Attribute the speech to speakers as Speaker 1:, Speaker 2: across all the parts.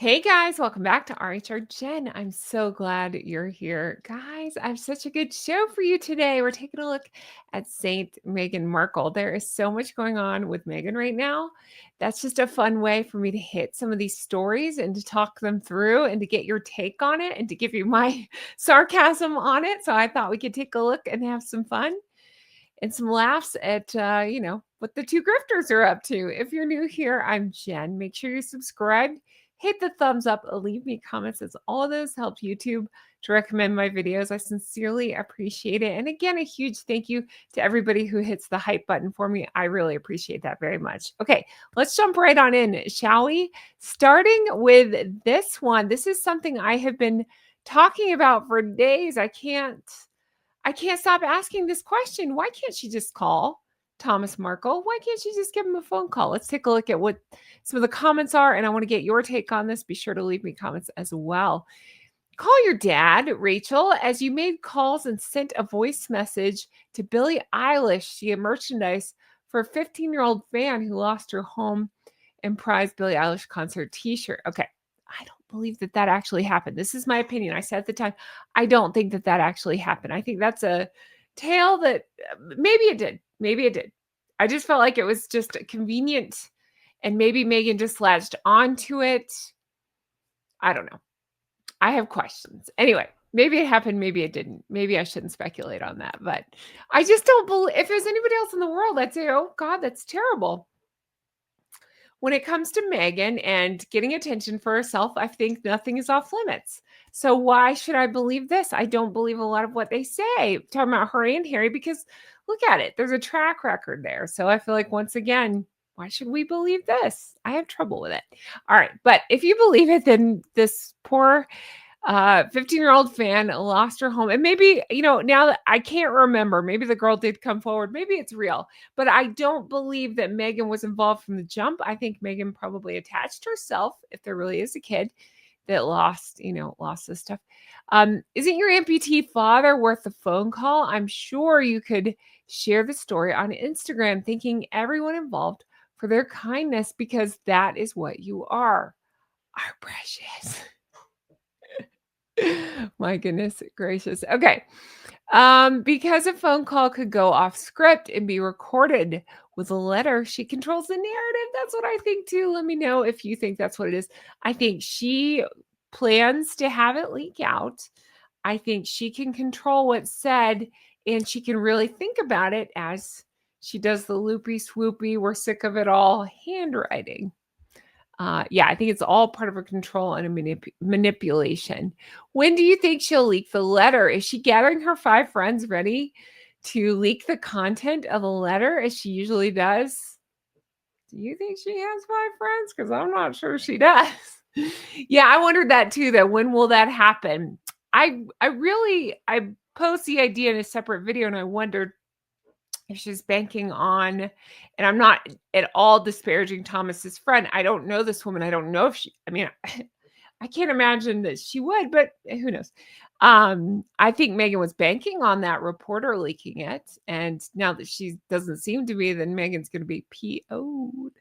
Speaker 1: Hey guys, welcome back to RHR Jen. I'm so glad you're here. Guys, I have such a good show for you today. We're taking a look at Saint Meghan Markle. There is so much going on with Meghan right now. That's just a fun way for me to hit some of these stories and to talk them through and to get your take on it and to give you my sarcasm on it. So I thought we could take a look and have some fun and some laughs at, what the two grifters are up to. If you're new here, I'm Jen. Make sure you subscribe, hit the thumbs up, leave me comments, as all of those help YouTube to recommend my videos. I sincerely appreciate it. And again, a huge thank you to everybody who hits the hype button for me. I really appreciate that very much. Okay, let's jump right on in, shall we? Starting with this one. This is something I have been talking about for days. I can't stop asking this question. Why can't she just call Thomas Markle? Why can't she just give him a phone call? Let's take a look at what some of the comments are, and I want to get your take on this. Be sure to leave me comments as well. Call your dad, Rachel, as you made calls and sent a voice message to Billie Eilish. She had merchandise for a 15-year-old fan who lost her home and prized Billie Eilish concert t-shirt. Okay, I don't believe that that actually happened. This is my opinion. I said at the time, I don't think that that actually happened. I think that's a tale that maybe it did. Maybe it did. I just felt like it was just convenient, and maybe Meghan just latched onto it. I don't know. I have questions. Anyway, maybe it happened, maybe it didn't. Maybe I shouldn't speculate on that, but I just don't believe if there's anybody else in the world, I'd say, oh God, that's terrible. When it comes to Meghan and getting attention for herself, I think nothing is off limits. So why should I believe this? I don't believe a lot of what they say, talking about her and Harry, because look at it. There's a track record there. So I feel like, once again, why should we believe this? I have trouble with it. All right. But if you believe it, then this poor 15-year-old fan lost her home. And maybe, now that I can't remember, maybe the girl did come forward. Maybe it's real. But I don't believe that Meghan was involved from the jump. I think Meghan probably attached herself, if there really is a kid that lost this stuff. Isn't your amputee father worth the phone call? I'm sure you could share the story on Instagram, thanking everyone involved for their kindness, because that is what you are, our precious. My goodness gracious. Okay. Because a phone call could go off script and be recorded with a letter, she controls the narrative. That's what I think too. Let me know if you think that's what it is. I think she plans to have it leak out. I think she can control what's said, and she can really think about it as she does the loopy swoopy, we're sick of it all handwriting. I think it's all part of her control and a manipulation. When do you think she'll leak the letter? Is she gathering her 5 friends ready to leak the content of the letter, as she usually does? Do you think she has 5 friends? Because I'm not sure she does. Yeah, I wondered that too, though. When will that happen? I posed the idea in a separate video, and I wondered if she's banking on, and I'm not at all disparaging Thomas's friend. I don't know this woman. I don't know if I can't imagine that she would, but who knows? I think Meghan was banking on that reporter leaking it. And now that she doesn't seem to be, then Meghan's going to be PO'd.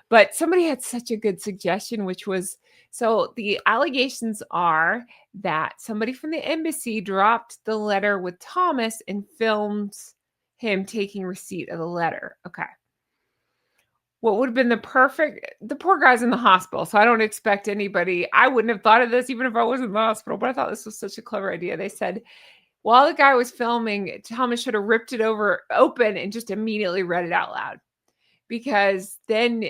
Speaker 1: But somebody had such a good suggestion, which was, so the allegations are that somebody from the embassy dropped the letter with Thomas and filmed him taking receipt of the letter. Okay. What would have been the poor guy's in the hospital, so I don't expect anybody. I wouldn't have thought of this even if I was in the hospital, but I thought this was such a clever idea. They said, while the guy was filming, Thomas should have ripped it open and just immediately read it out loud. Because then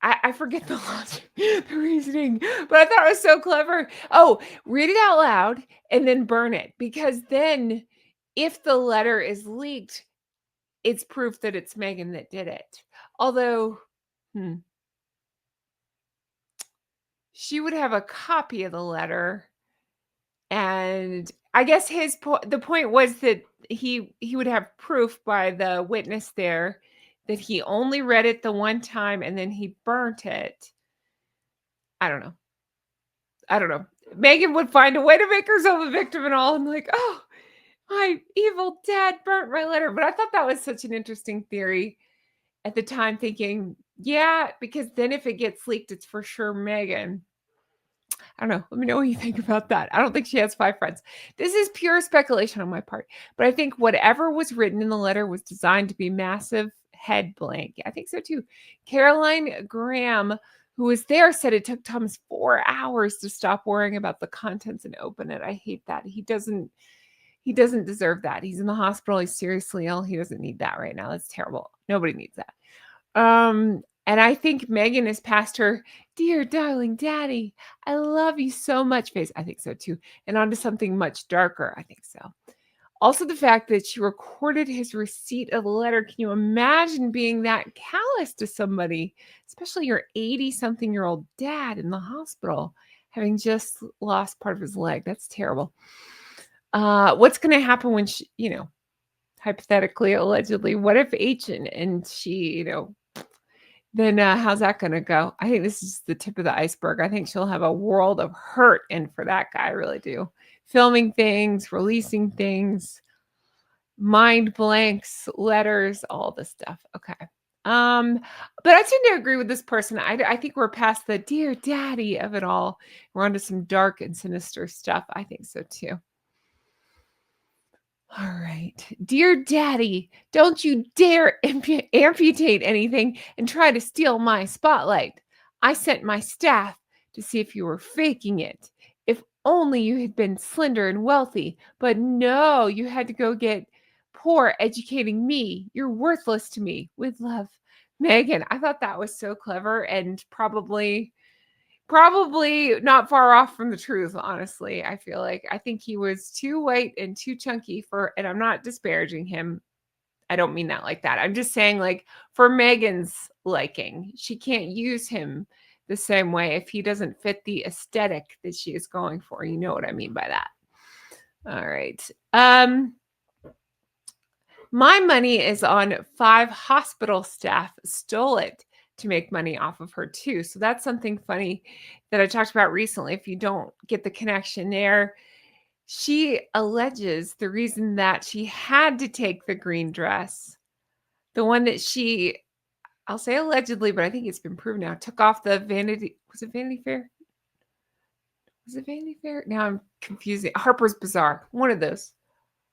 Speaker 1: I forget the logic, the reasoning, but I thought it was so clever. Oh, read it out loud and then burn it. Because then if the letter is leaked, it's proof that it's Meghan that did it. Although, she would have a copy of the letter, and I guess the point was that he would have proof by the witness there that he only read it the one time and then he burnt it. I don't know. Meghan would find a way to make herself a victim and all. I'm like, oh, my evil dad burnt my letter. But I thought that was such an interesting theory at the time, thinking, Yeah, because then if it gets leaked, it's for sure Meghan. I don't know. Let me know what you think about that. I don't think she has 5 friends. This is pure speculation on my part, but I think whatever was written in the letter was designed to be massive head blank. I think so too. Caroline Graham, who was there, said it took Thomas 4 hours to stop worrying about the contents and open it. I hate that. He doesn't deserve that. He's in the hospital. He's seriously ill. He doesn't need that right now. That's terrible. Nobody needs that. And I think Meghan is past her dear darling daddy, I love you so much face. I think so too. And onto something much darker. I think so. Also, the fact that she recorded his receipt of the letter. Can you imagine being that callous to somebody, especially your 80-something-year-old dad in the hospital, having just lost part of his leg? That's terrible. What's going to happen when she, hypothetically, allegedly, what if and she, then how's that going to go? I think this is the tip of the iceberg. I think she'll have a world of hurt in for that guy. I really do. Filming things, releasing things, mind blanks, letters, all this stuff. Okay. But I tend to agree with this person. I think we're past the dear daddy of it all. We're onto some dark and sinister stuff. I think so too. All right. Dear Daddy, don't you dare amputate anything and try to steal my spotlight. I sent my staff to see if you were faking it. If only you had been slender and wealthy, but no, you had to go get poor educating me. You're worthless to me. With love, Meghan. I thought that was so clever and probably not far off from the truth, honestly. I think he was too white and too chunky and I'm not disparaging him. I don't mean that like that. I'm just saying, like, for Meghan's liking, she can't use him the same way if he doesn't fit the aesthetic that she is going for. You know what I mean by that. All right. My money is on 5 hospital staff stole it to make money off of her too. So that's something funny that I talked about recently. If you don't get the connection there, she alleges the reason that she had to take the green dress, the one that I'll say allegedly, but I think it's been proven now, took off the was it Vanity Fair? Was it Vanity Fair? Now I'm confusing. Harper's Bazaar, one of those.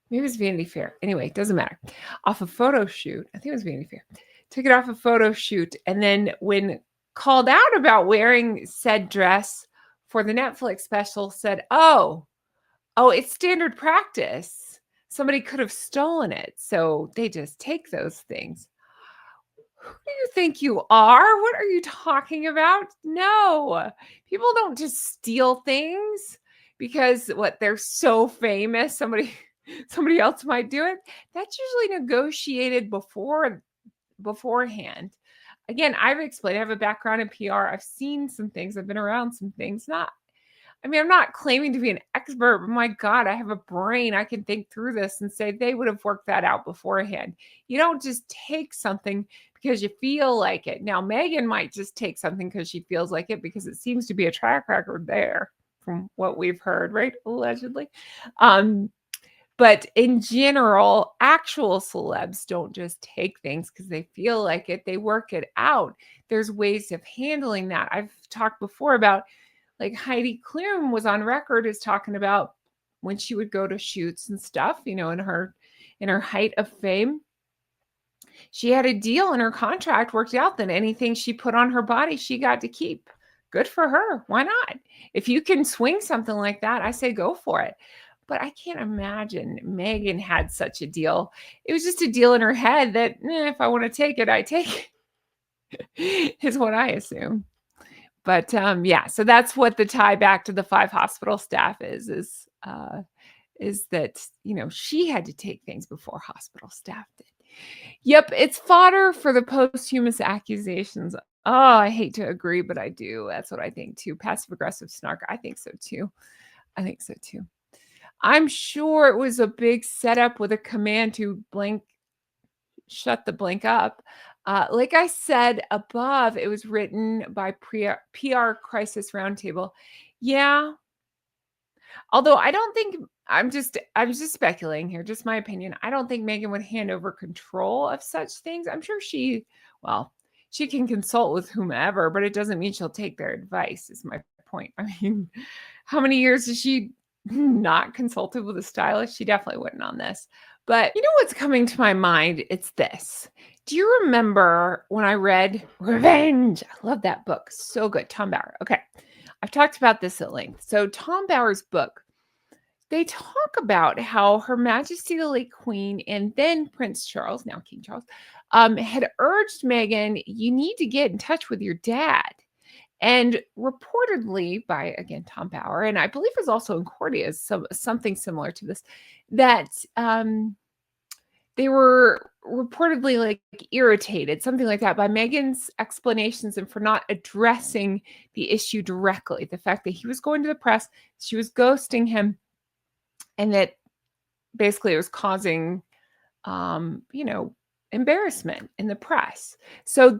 Speaker 1: Maybe it was Vanity Fair. Anyway, it doesn't matter. Off a photo shoot. I think it was Vanity Fair. Took it off a photo shoot. And then when called out about wearing said dress for the Netflix special, said, it's standard practice. Somebody could have stolen it. So they just take those things. Who do you think you are? What are you talking about? No, people don't just steal things because they're so famous. Somebody else might do it. That's usually negotiated beforehand. Again, I've explained, I have a background in PR. I've seen some things. I've been around some things. I'm not claiming to be an expert, but my God, I have a brain. I can think through this and say they would have worked that out beforehand. You don't just take something because you feel like it. Now, Meghan might just take something because she feels like it because it seems to be a track record there from what we've heard, right? Allegedly. But in general, actual celebs don't just take things because they feel like it. They work it out. There's ways of handling that. I've talked before about, like, Heidi Klum was on record as talking about when she would go to shoots and stuff, in her height of fame. She had a deal in her contract worked out that anything she put on her body, she got to keep. Good for her. Why not? If you can swing something like that, I say go for it. But I can't imagine Meghan had such a deal. It was just a deal in her head that if I want to take it, I take it, is what I assume. But yeah, so that's what the tie back to the 5 hospital staff is that, she had to take things before hospital staff did. Yep, it's fodder for the posthumous accusations. Oh, I hate to agree, but I do. That's what I think too. Passive aggressive snark. I think so too. I'm sure it was a big setup with a command to shut the blank up. Like I said above, it was written by PR Crisis Roundtable. Yeah. Although I don't think I'm just speculating here, just my opinion. I don't think Meghan would hand over control of such things. I'm sure she she can consult with whomever, but it doesn't mean she'll take their advice, is my point. I mean, how many years has she not consulted with a stylist? She definitely wouldn't on this. But you know what's coming to my mind? It's this. Do you remember when I read Revenge? I love that book. So good. Tom Bower. Okay. I've talked about this at length. So Tom Bower's book, they talk about how Her Majesty the late Queen and then Prince Charles, now King Charles, had urged Meghan, you need to get in touch with your dad. And reportedly by, again, Tom Bower, and I believe it was also in Cordia's, something similar to this, that they were reportedly like irritated, something like that, by Meghan's explanations and for not addressing the issue directly. The fact that he was going to the press, she was ghosting him, and that basically it was causing, embarrassment in the press. So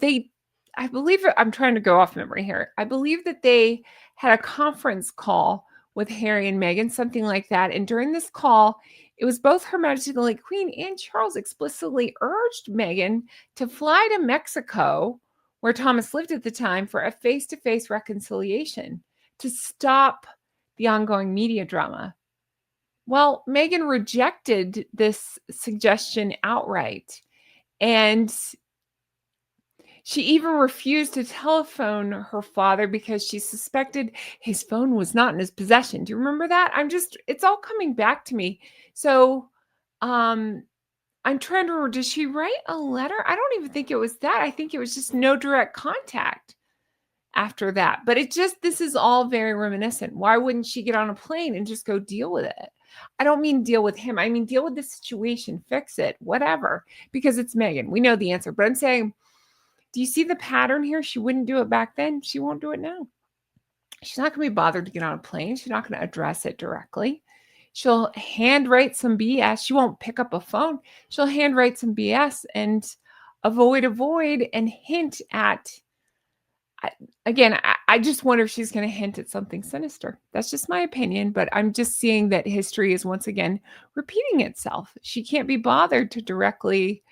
Speaker 1: I believe, I'm trying to go off memory here. I believe that they had a conference call with Harry and Meghan, something like that. And during this call, it was both Her Majesty the late Queen and Charles explicitly urged Meghan to fly to Mexico, where Thomas lived at the time, for a face-to-face reconciliation to stop the ongoing media drama. Well, Meghan rejected this suggestion outright. And she even refused to telephone her father because she suspected his phone was not in his possession. Do you remember that? It's all coming back to me. So, I'm trying to remember, did she write a letter? I don't even think it was that. I think it was just no direct contact after that. But this is all very reminiscent. Why wouldn't she get on a plane and just go deal with it? I don't mean deal with him. I mean, deal with the situation, fix it, whatever, because it's Meghan. We know the answer. But I'm saying, do you see the pattern here? She wouldn't do it back then. She won't do it now. She's not going to be bothered to get on a plane. She's not going to address it directly. She'll handwrite some BS. She won't pick up a phone. She'll handwrite some BS and avoid, and hint at, again, I just wonder if she's going to hint at something sinister. That's just my opinion, but I'm just seeing that history is once again repeating itself. She can't be bothered to directly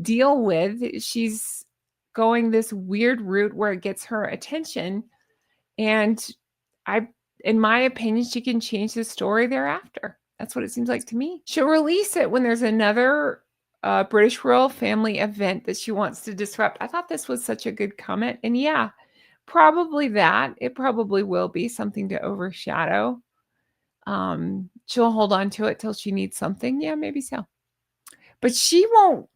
Speaker 1: deal with. She's going this weird route where it gets her attention. And in my opinion, she can change the story thereafter. That's what it seems like to me. She'll release it when there's another British royal family event that she wants to disrupt. I thought this was such a good comment. And yeah, probably that. It probably will be something to overshadow. She'll hold on to it till she needs something. Yeah, maybe so. But she won't.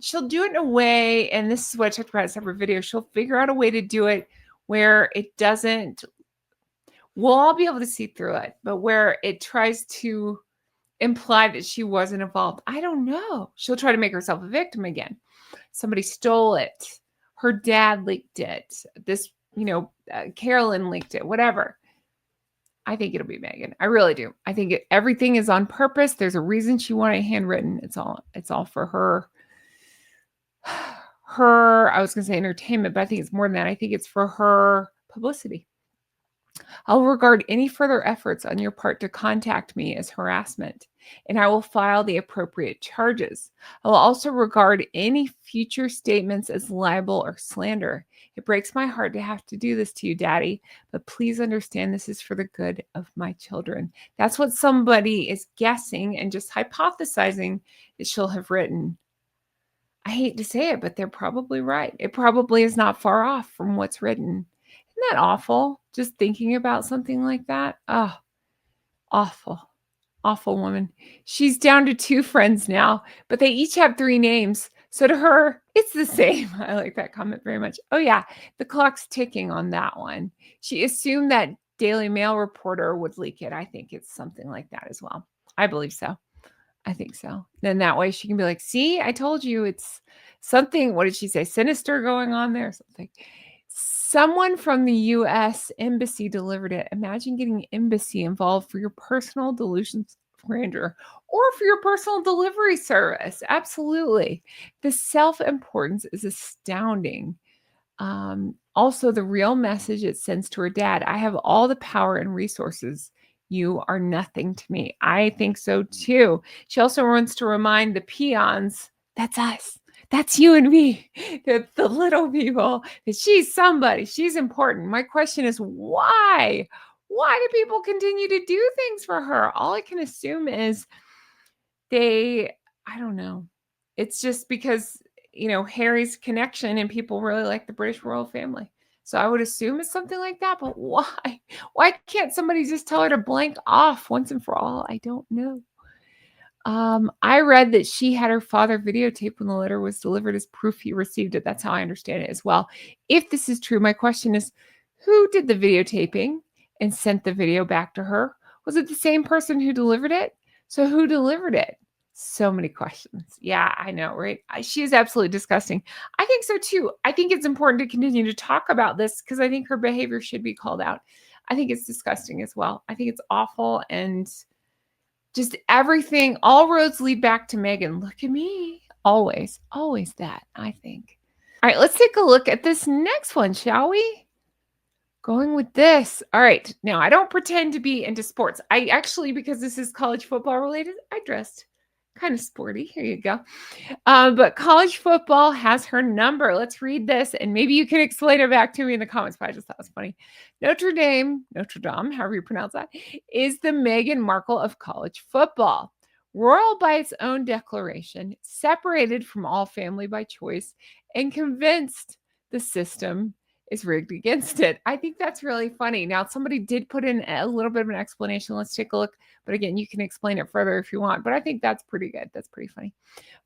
Speaker 1: She'll do it in a way, and this is what I talked about in a separate video. She'll figure out a way to do it where it doesn't, we'll all be able to see through it, but where it tries to imply that she wasn't involved. I don't know. She'll try to make herself a victim again. Somebody stole it. Her dad leaked it. This, Carolyn leaked it, whatever. I think it'll be Meghan. I really do. I think everything is on purpose. There's a reason she wanted handwritten. It's all for her, I was going to say entertainment, but I think it's more than that. I think it's for her publicity. I'll regard any further efforts on your part to contact me as harassment, and I will file the appropriate charges. I will also regard any future statements as libel or slander. It breaks my heart to have to do this to you, Daddy, but please understand this is for the good of my children. That's what somebody is guessing and just hypothesizing that she'll have written. I hate to say it, but they're probably right. It probably is not far off from what's written. Isn't that awful? Just thinking about something like that. Oh, awful. Awful woman. She's down to 2 friends now, but they each have 3 names. So to her, it's the same. I like that comment very much. Oh yeah, the clock's ticking on that one. She assumed that Daily Mail reporter would leak it. I think it's something like that as well. I believe so. I think so. Then that way she can be like, see, I told you it's something. What did she say? Sinister going on there or something. Someone from the U.S. embassy delivered it. Imagine getting embassy involved for your personal delusions of grandeur or for your personal delivery service. Absolutely. The self-importance is astounding. Also, the real message it sends to her dad: I have all the power and resources. You are nothing to me. I think so too. She also wants to remind the peons, that's us. That's you and me, the little people, that she's somebody, she's important. My question is why? Why do people continue to do things for her? All I can assume is they I don't know. It's just because, Harry's connection and people really like the British royal family. So I would assume it's something like that, but why? Why can't somebody just tell her to blank off once and for all? I don't know. I read that she had her father videotape when the letter was delivered as proof he received it. That's how I understand it as well. If this is true, my question is who did the videotaping and sent the video back to her? Was it the same person who delivered it? So who delivered it? So many questions. Yeah, I know, right? She is absolutely disgusting. I think so too. I think it's important to continue to talk about this because I think her behavior should be called out. I think it's disgusting as well. I think it's awful and just everything, all roads lead back to Meghan. Look at me. Always, always that, I think. All right, let's take a look at this next one, shall we? Going with this. All right. Now, I don't pretend to be into sports. I actually, because this is college football related, I dressed kind of sporty. Here you go. But college football has her number. Let's read this, and maybe you can explain it back to me in the comments. But I just thought it was funny. Notre Dame, however you pronounce that, is the Meghan Markle of college football. Royal by its own declaration, separated from all family by choice, and convinced the system is rigged against it. I think that's really funny. Now, somebody did put in a little bit of an explanation. Let's take a look. But again, you can explain it further if you want. But I think that's pretty good. That's pretty funny.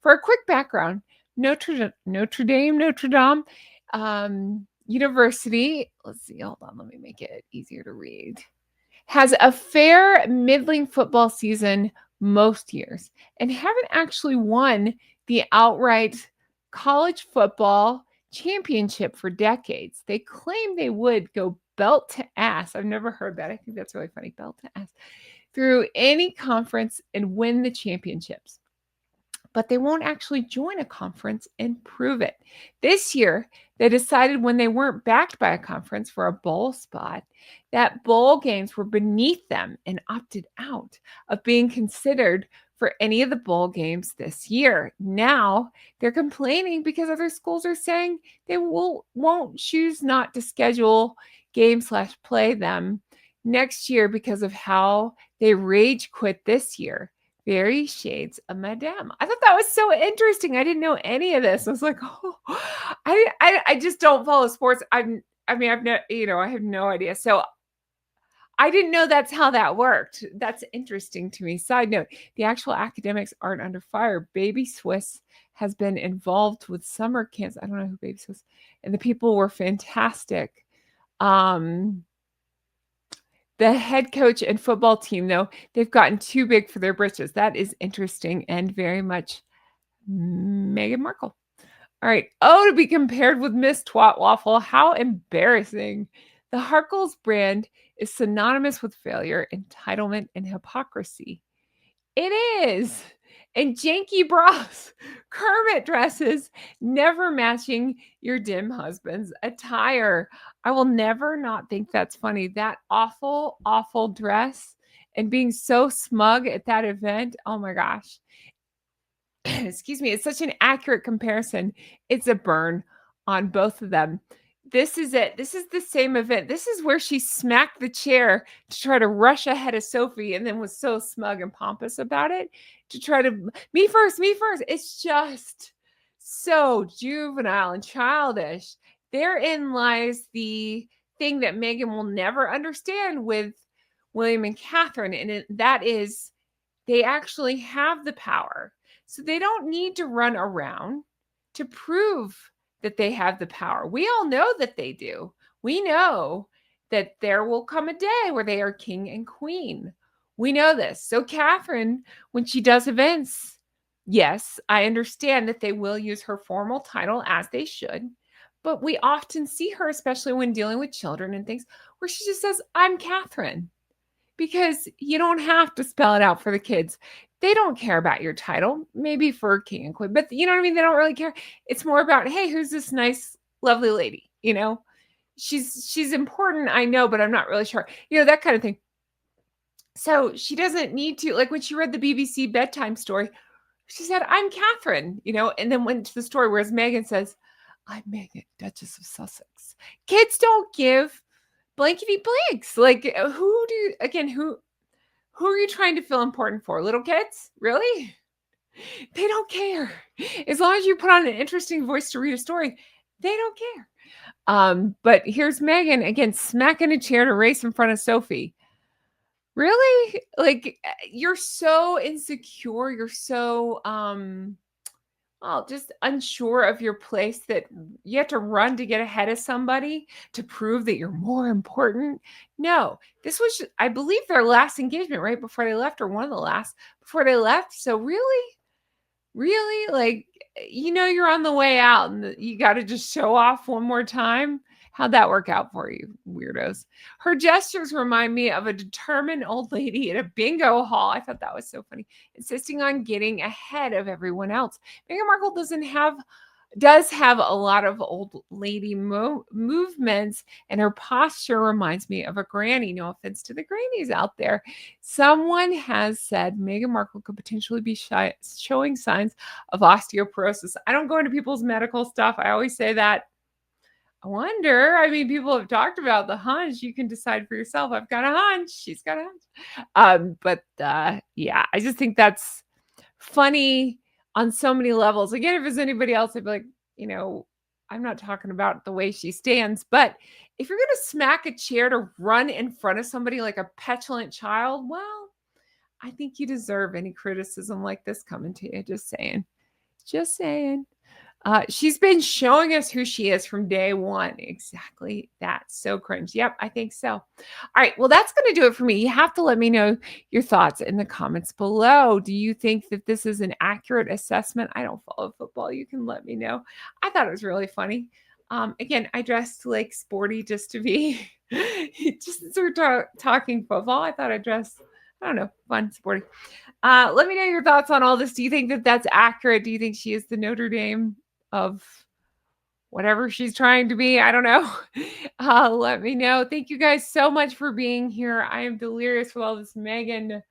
Speaker 1: For a quick background, Notre Dame University, let's see, hold on, let me make it easier to read, has a fair middling football season most years and haven't actually won the outright college football championship for decades. They claim they would go belt to ass. I've never heard that. I think that's really funny. Belt to ass through any conference and win the championships. But they won't actually join a conference and prove it. This year, they decided when they weren't backed by a conference for a bowl spot, that bowl games were beneath them and opted out of being considered for any of the bowl games this year. Now they're complaining because other schools are saying they won't choose not to schedule game/play them next year because of how they rage quit this year. Very shades of Madame. I thought that was so interesting. I didn't know any of this. I was like, oh, I just don't follow sports. I have no idea. So I didn't know that's how that worked. That's interesting to me. Side note, the actual academics aren't under fire. Baby Swiss has been involved with summer camps. I don't know who Baby Swiss, and the people were fantastic. The head coach and football team, though, they've gotten too big for their britches. That is interesting and very much Meghan Markle. All right. Oh, to be compared with Miss Twat Waffle. How embarrassing. The Harkles brand is synonymous with failure, entitlement, and hypocrisy. It is. And janky bras, Kermit dresses, never matching your dim husband's attire. I will never not think that's funny. That awful, awful dress and being so smug at that event. Oh my gosh. Excuse me. It's such an accurate comparison. It's a burn on both of them. This is it. This is the same event. This is where she smacked the chair to try to rush ahead of Sophie and then was so smug and pompous about it to try to me first, me first. It's just so juvenile and childish. Therein lies the thing that Meghan will never understand with William and Catherine, and that is they actually have the power. So they don't need to run around to prove that they have the power. We all know that they do. We know that there will come a day where they are king and queen. We know this. So Catherine, when she does events, yes, I understand that they will use her formal title as they should. But we often see her, especially when dealing with children and things, where she just says, I'm Catherine. Because you don't have to spell it out for the kids. They don't care about your title, maybe for king and queen, but you know what I mean? They don't really care. It's more about, hey, who's this nice, lovely lady? She's important, I know, but I'm not really sure. That kind of thing. So she doesn't need to, like when she read the BBC bedtime story, She said, "I'm Catherine," and then went to the story, whereas Meghan says, "I'm Meghan, Duchess of Sussex." Kids don't give blankety blanks. Like, who are you trying to feel important for? Little kids? Really? They don't care. As long as you put on an interesting voice to read a story, they don't care. But here's Meghan again, smacking a chair to race in front of Sophie. Really? Like, you're so insecure. You're so, just unsure of your place that you have to run to get ahead of somebody to prove that you're more important. No, this was, I believe, their last engagement right before they left, or one of the last before they left. So really, like, you're on the way out and you got to just show off one more time. How'd that work out for you, weirdos? Her gestures remind me of a determined old lady at a bingo hall. I thought that was so funny, insisting on getting ahead of everyone else. Meghan Markle does have a lot of old lady movements, and her posture reminds me of a granny. No offense to the grannies out there. Someone has said Meghan Markle could potentially be showing signs of osteoporosis. I don't go into people's medical stuff. I always say that. I wonder. I mean, people have talked about the hunch. You can decide for yourself. I've got a hunch. She's got a hunch. Yeah, I just think that's funny on so many levels. Again, if it's anybody else, I'd be like, I'm not talking about the way she stands, but if you're going to smack a chair to run in front of somebody like a petulant child, well, I think you deserve any criticism like this coming to you. Just saying. Just saying. She's been showing us who she is from day one. Exactly that. So cringe. Yep, I think so. All right. Well, that's going to do it for me. You have to let me know your thoughts in the comments below. Do you think that this is an accurate assessment? I don't follow football. You can let me know. I thought it was really funny. Again, I dressed like sporty just to be, just as we're talking football. I thought I dressed, I don't know, fun, sporty. Let me know your thoughts on all this. Do you think that that's accurate? Do you think she is the Notre Dame of whatever she's trying to be? I don't know. Let me know. Thank you guys so much for being here. I am delirious with all this Meghan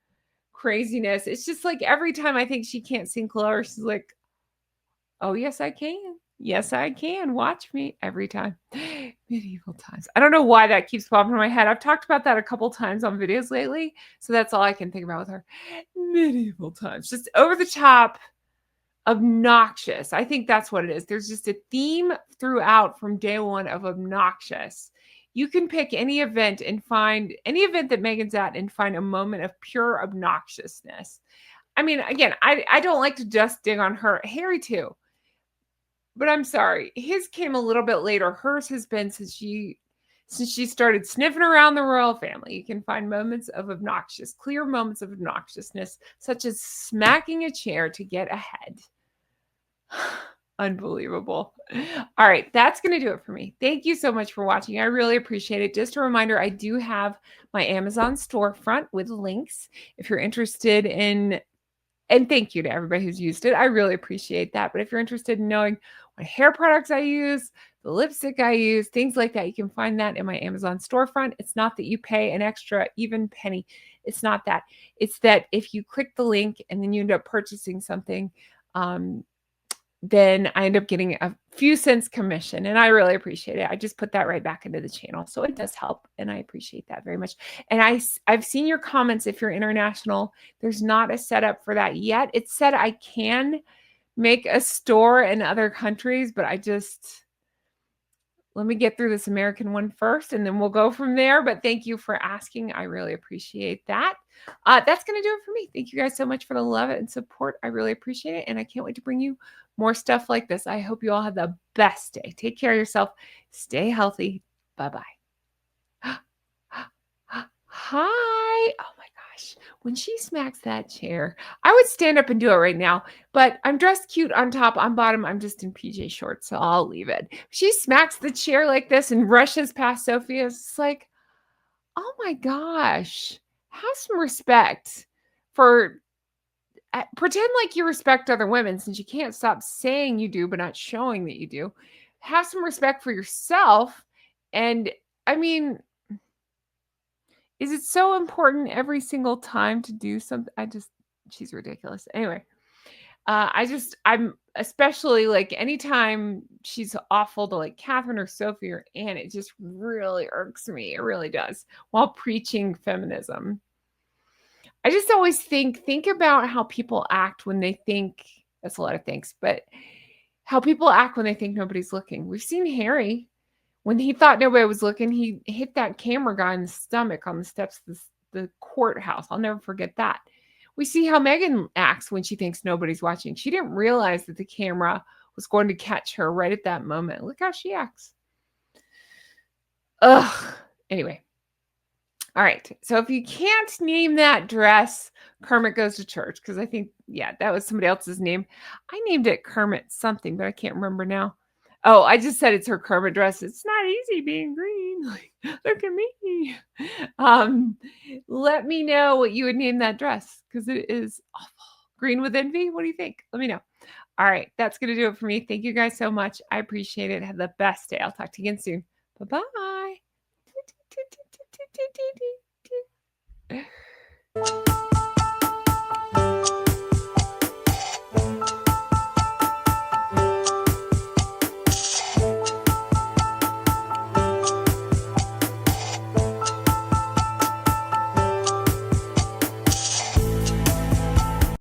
Speaker 1: craziness. It's just like every time I think she can't sing clear, she's like, "Oh, yes, I can. Yes, I can. Watch me." Every time. Medieval times. I don't know why that keeps popping in my head. I've talked about that a couple times on videos lately. So that's all I can think about with her. Medieval times. Just over the top, obnoxious. I think that's what it is. There's just a theme throughout from day one of obnoxious. You can pick any event that Meghan's at and find a moment of pure obnoxiousness. I mean, again, I don't like to just dig on her. Harry too. But I'm sorry, his came a little bit later. Hers has been since she started sniffing around the royal family. You can find clear moments of obnoxiousness, such as smacking a chair to get ahead. Unbelievable. All right, that's going to do it for me. Thank you so much for watching. I really appreciate it. Just a reminder, I do have my Amazon storefront with links if you're interested in, and thank you to everybody who's used it. I really appreciate that. But if you're interested in knowing what hair products I use, the lipstick I use, things like that, you can find that in my Amazon storefront. It's not that you pay an extra even penny. It's not that. It's that if you click the link and then you end up purchasing something, then I end up getting a few cents commission, and I really appreciate it. I just put that right back into the channel. So it does help, and I appreciate that very much. And I've seen your comments if you're international. There's not a setup for that yet. It said I can make a store in other countries, but let me get through this American one first, and then we'll go from there. But thank you for asking. I really appreciate that. That's going to do it for me. Thank you guys so much for the love and support. I really appreciate it, and I can't wait to bring you more stuff like this. I hope you all have the best day. Take care of yourself. Stay healthy. Bye-bye. Hi. Oh my gosh. When she smacks that chair, I would stand up and do it right now, but I'm dressed cute on top. On bottom, I'm just in PJ shorts, so I'll leave it. She smacks the chair like this and rushes past Sophia. It's like, oh my gosh. Have some respect for pretend like you respect other women, since you can't stop saying you do, but not showing that you do. Have some respect for yourself. And I mean, is it so important every single time to do something? She's ridiculous. Anyway, I'm especially like anytime she's awful to like Catherine or Sophie or Anne, it just really irks me. It really does. While preaching feminism, I just always think about how people act when they think that's a lot of things, but how people act when they think nobody's looking. We've seen Harry when he thought nobody was looking, he hit that camera guy in the stomach on the steps of the courthouse. I'll never forget that. We see how Meghan acts when she thinks nobody's watching. She didn't realize that the camera was going to catch her right at that moment. Look how she acts. Ugh. Anyway. All right. So if you can't name that dress, Kermit Goes to Church, because I think, yeah, that was somebody else's name. I named it Kermit something, but I can't remember now. Oh, I just said it's her Kermit dress. It's not easy being green. Like, look at me. Um, Let me know what you would name that dress because it is awful. Green with envy. What do you think? Let me know. All right. That's going to do it for me. Thank you guys so much. I appreciate it. Have the best day. I'll talk to you again soon. Bye bye.